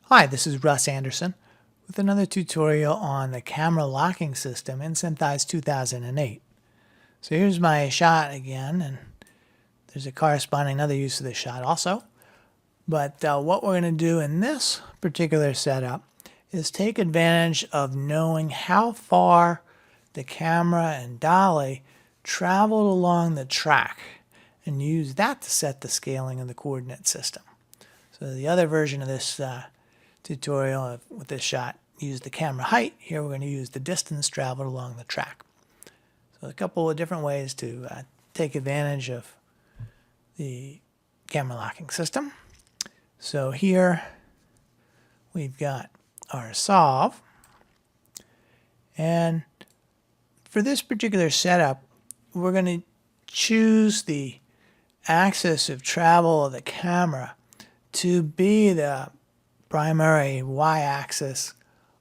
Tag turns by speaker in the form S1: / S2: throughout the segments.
S1: Hi, this is Russ Anderson with another tutorial on the camera locking system in Finalizing 2008. So here's my shot again, and there's a corresponding other use of this shot also. But what we're going to do in this particular setup is take advantage of knowing how far the camera and dolly traveled along the track and use that to set the scaling of the coordinate system. So the other version of this tutorial with this shot used the camera height. Here we're going to use the distance traveled along the track. So a couple of different ways to take advantage of the camera locking system. So here we've got our solve, and for this particular setup we're going to choose the axis of travel of the camera to be the primary y-axis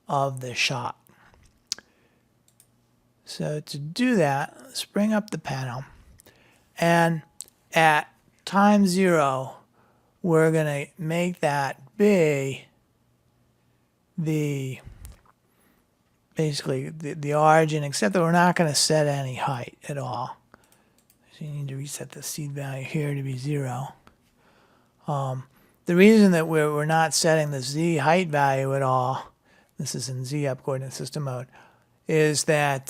S1: of the shot. So to do that, let's bring up the panel, and at time 0 we're going to make that be basically the origin, except that we're not going to set any height at all. So you need to reset the seed value here to be 0. The reason that we're not setting the z height value at all, this is in z up coordinate system mode, is that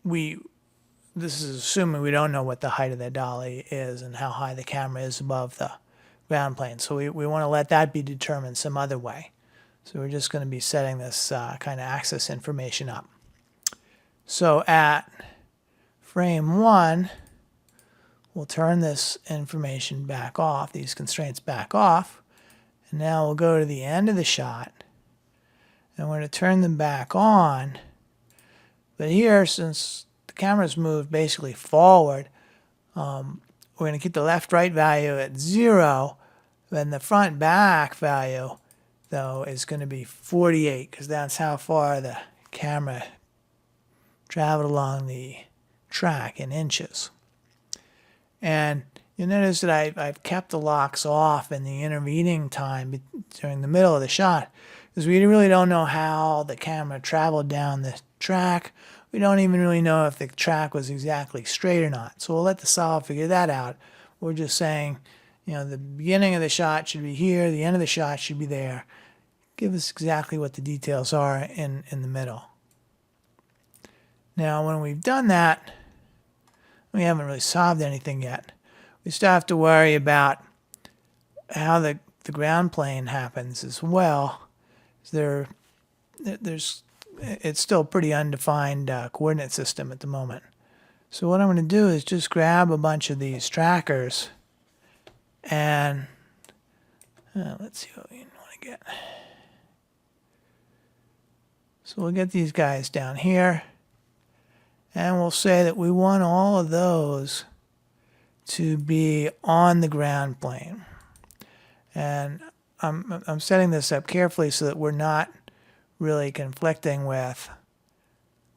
S1: this is assuming we don't know what the height of the dolly is and how high the camera is above the ground plane. So we want to let that be determined some other way. So we're just going to be setting this kind of axis information up. So at frame 1, we'll turn this information back off, these constraints back off, and now we'll go to the end of the shot, and we're going to turn them back on. But here, since the camera's moved basically forward, we're going to keep the left-right value at 0, then the front-back value, though, is going to be 48, because that's how far the camera traveled along the track in inches. And you'll notice that I've kept the locks off in the intervening time during the middle of the shot, because we really don't know how the camera traveled down the track. We don't even really know if the track was exactly straight or not. So we'll let the solve figure that out. We're just saying, you know, the beginning of the shot should be here, the end of the shot should be there. Give us exactly what the details are in the middle. Now when we've done that, we haven't really solved anything yet. We still have to worry about how the ground plane happens as well. It's still a pretty undefined coordinate system at the moment. So what I'm going to do is just grab a bunch of these trackers, and let's see what we want to get. So we'll get these guys down here, and we'll say that we want all of those to be on the ground plane. And I'm setting this up carefully so that we're not really conflicting with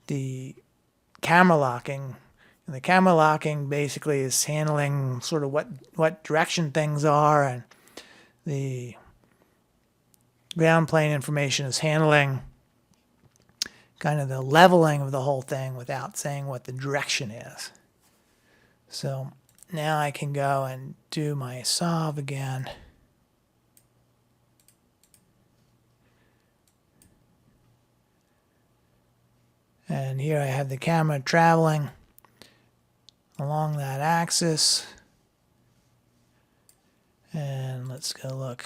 S1: the camera locking. And the camera locking basically is handling sort of what direction things are, and the ground plane information is handling kind of the leveling of the whole thing without saying what the direction is. So now I can go and do my solve again. And here I have the camera traveling along that axis. And let's go look.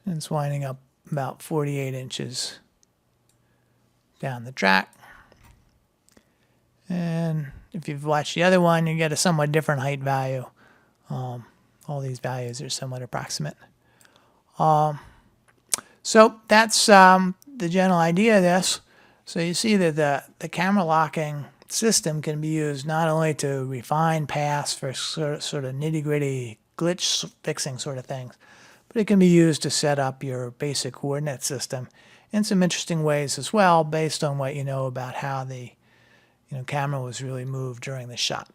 S1: And it's winding up about 48 inches down the track. And if you've watched the other one, you get a somewhat different height value. All these values are somewhat approximate. So that's the general idea of this. So you see that the camera locking system can be used not only to refine paths for sort of nitty-gritty glitch fixing sort of things, but it can be used to set up your basic coordinate system in some interesting ways as well, based on what you know about how the camera was really moved during the shot.